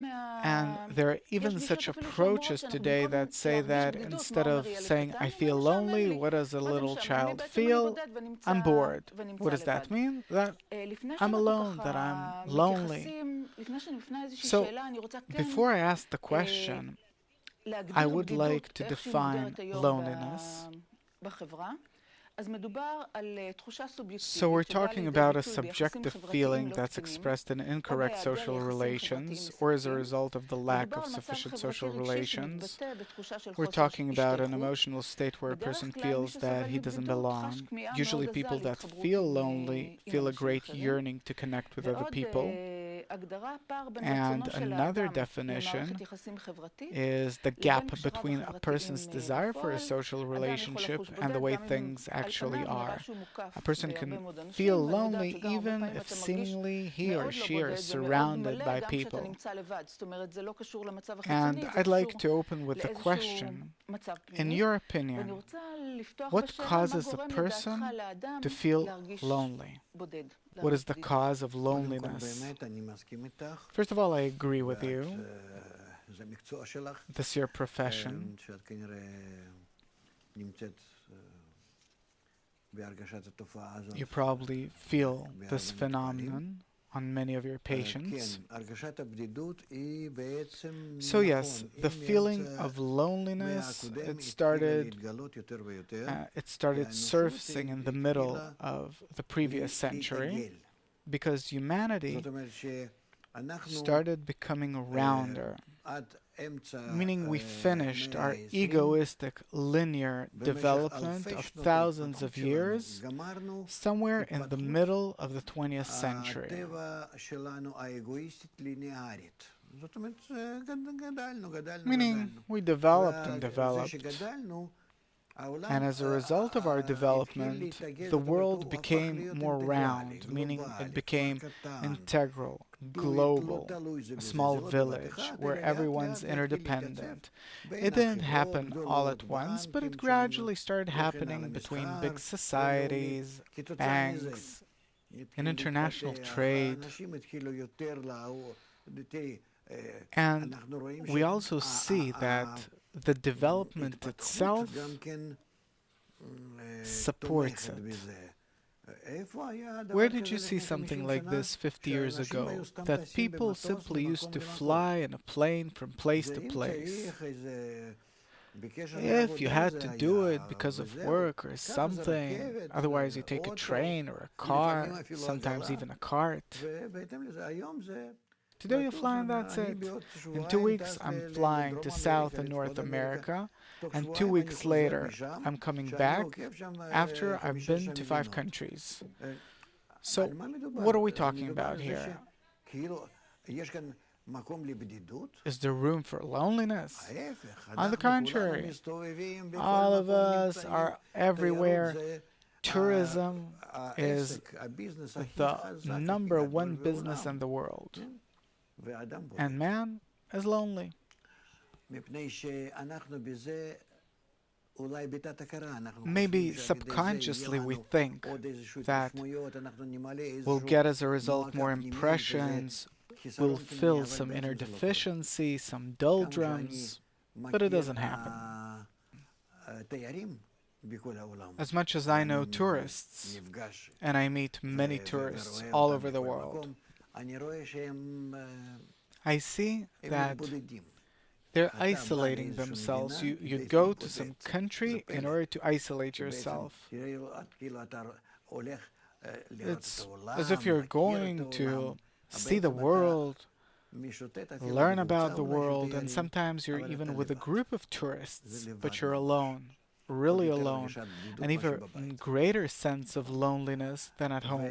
And there are even such approaches today that say that instead of saying, I feel lonely, what does a little child feel? I'm bored. What does that mean? That I'm alone, that I'm lonely. So, before I ask the question, I would like to define loneliness. So we're talking about a subjective feeling that's expressed in incorrect social relations or as a result of the lack of sufficient social relations. We're talking about an emotional state where a person feels that he doesn't belong. Usually people that feel lonely feel a great yearning to connect with other people. And another definition is the gap between a person's desire for a social relationship and the way things actually are. A person can feel lonely even if seemingly he or she are surrounded by people. And I'd like to open with the question, in your opinion, what causes a person to feel lonely? What is the cause of loneliness? First of all, I agree with you. This is your profession. You probably feel this phenomenon on many of your patients. So yes, the feeling of loneliness, it started surfacing in the middle of the previous century because humanity started becoming rounder, meaning we finished our egoistic linear development of thousands of years somewhere in the middle of the 20th century. Meaning we developed and developed, and as a result of our development, the world became more round, meaning it became integral, global, a small village where everyone's interdependent. It didn't happen all at once, but it gradually started happening between big societies, banks, and international trade. And we also see that the development itself supports it. Where did you see something like this 50 years ago? That people simply used to fly in a plane from place to place. If you had to do it because of work or something, otherwise you take a train or a car, sometimes even a cart. Today you fly and that's it. In 2 weeks I'm flying to South and North America, and 2 weeks later I'm coming back after I've been to 5 countries. So what are we talking about here? Is there room for loneliness? On the contrary, all of us are everywhere. Tourism is the number one business in the world. And man is lonely. Maybe subconsciously we think that we'll get as a result more impressions, we'll fill some inner deficiency, some doldrums, but it doesn't happen. As much as I know tourists, and I meet many tourists all over the world, I see that they're isolating themselves. You go to some country in order to isolate yourself. It's as if you're going to see the world, learn about the world, and sometimes you're even with a group of tourists, but you're alone, really alone, and even greater sense of loneliness than at home.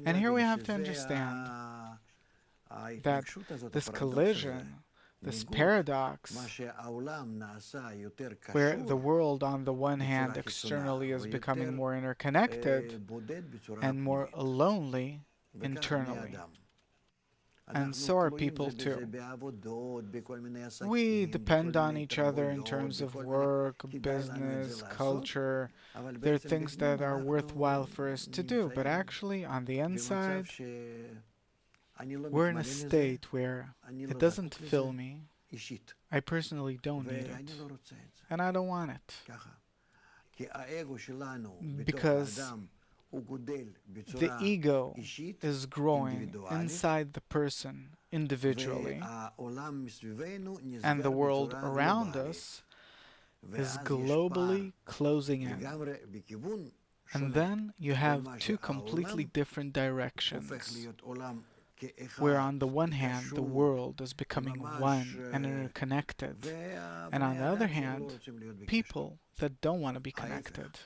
And here we have to understand that this collision, this paradox, where the world on the one hand externally is becoming more interconnected and more lonely internally. And so are people too. We depend on each other in terms of work, business, culture. There are things that are worthwhile for us to do, but actually, on the inside, We're in a state where it doesn't fill me. I personally don't need it. And I don't want it. Because the ego is growing inside the person individually, and the world around us is globally closing in. And then you have two completely different directions, where on the one hand the world is becoming one and interconnected, and on the other hand, people that don't want to be connected.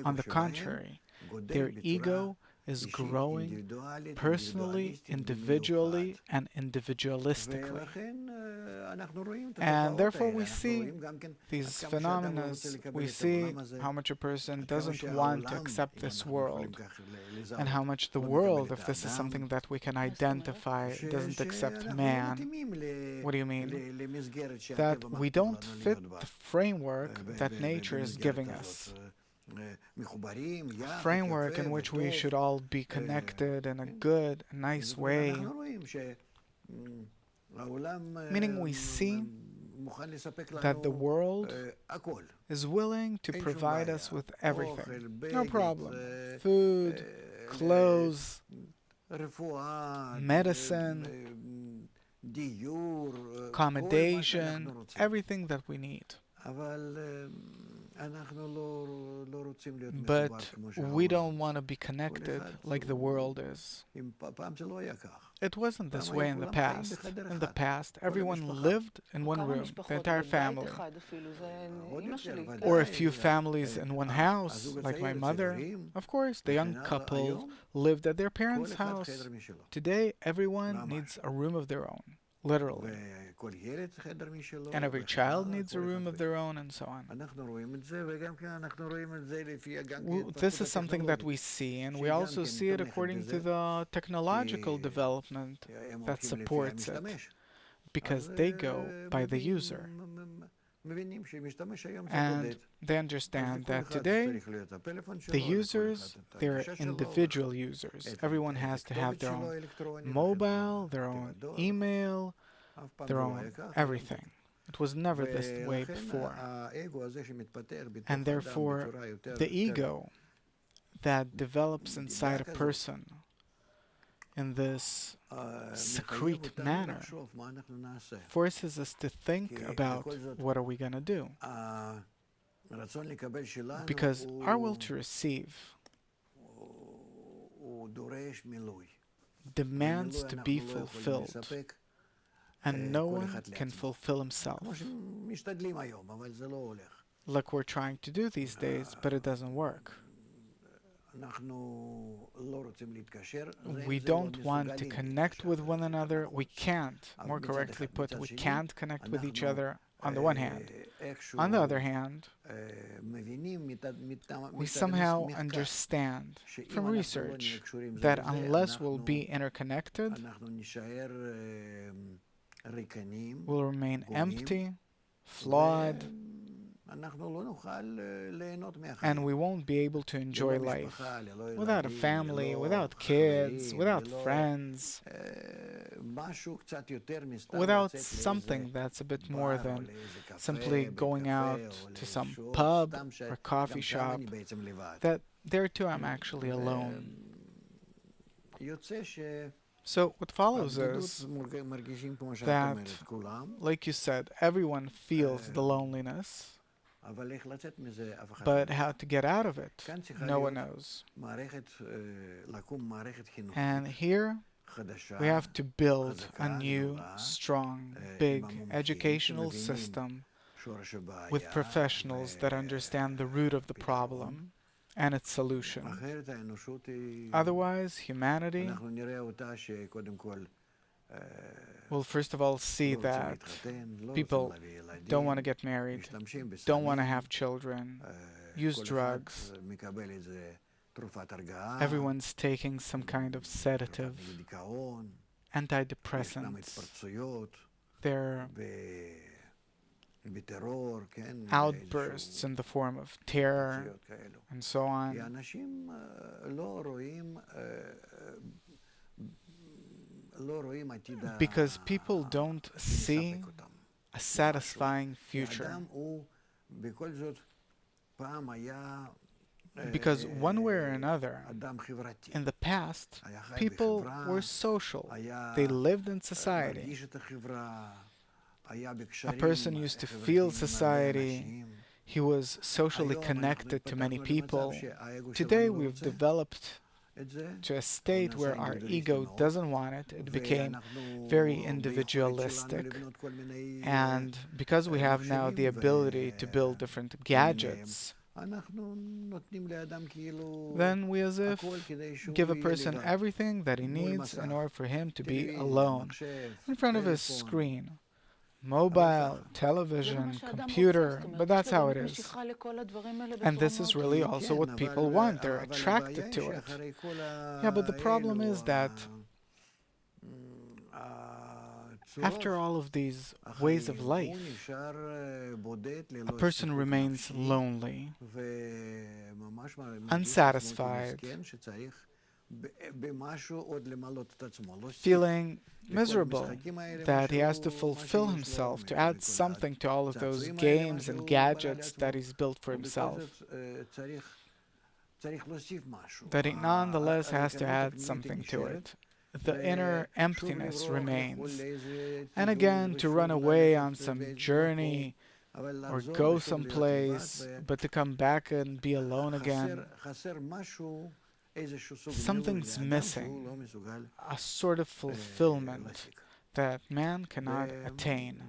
On the contrary, their ego is growing personally, individually, and individualistically. And therefore we see these phenomena, we see how much a person doesn't want to accept this world, and how much the world, if this is something that we can identify, doesn't accept man. What do you mean? That we don't fit the framework that nature is giving us. A framework in which we should all be connected in a good, nice way. Meaning we see that the world is willing to provide us with everything. No problem. Food, clothes, medicine, accommodation, everything that we need. But we don't want to be connected like the world is. It wasn't this way in the past. In the past, everyone lived in one room, the entire family. Or a few families in one house, like my mother. Of course, the young couple lived at their parents' house. Today, everyone needs a room of their own. Literally. And every child needs a room of their own, and so on. This is something that we see, and we also see it according to the technological development that supports it, because they go by the user. And they understand that today, the users, they're individual users. Everyone has to have their own mobile, their own email, their own everything. It was never this way before. And therefore, the ego that develops inside a person in this secrete manner forces us to think about what are we going to do. Because our will to receive demands to be fulfilled, and no one can fulfill himself. Like we're trying to do these days, but it doesn't work. We don't want to connect with one another. We can't. More correctly put, we can't connect with each other on the one hand. On the other hand, we somehow understand from research that unless we'll be interconnected, we'll remain empty, flawed, and we won't be able to enjoy life without a family, without kids, without friends, without something that's a bit more than simply going out to some pub or coffee shop. That there too I'm actually alone. So what follows is that, like you said, everyone feels the loneliness. But how to get out of it, no one knows. And here, we have to build a new, strong, big educational system with professionals that understand the root of the problem and its solution. Otherwise, humanity will first of all see that people don't want to get married, don't want to have children, use drugs. Everyone's taking some kind of sedative, antidepressants. There are outbursts in the form of terror and so on. because people don't see a satisfying future. Because one way or another, in the past, people were social. They lived in society. A person used to feel society. He was socially connected to many people. Today, we've developed to a state where our ego doesn't want it. It became very individualistic. And because we have now the ability to build different gadgets, then we as if give a person everything that he needs in order for him to be alone in front of his screen. Mobile, television, computer, but that's how it is. And this is really also what people want. They're attracted to it. Yeah, but the problem is that after all of these ways of life, a person remains lonely, unsatisfied, feeling miserable that he has to fulfill himself, to add something to all of those games and gadgets that he's built for himself, that he nonetheless has to add something to it. The inner emptiness remains. And again, to run away on some journey or go someplace, but to come back and be alone again, something's missing, a sort of fulfillment that man cannot attain.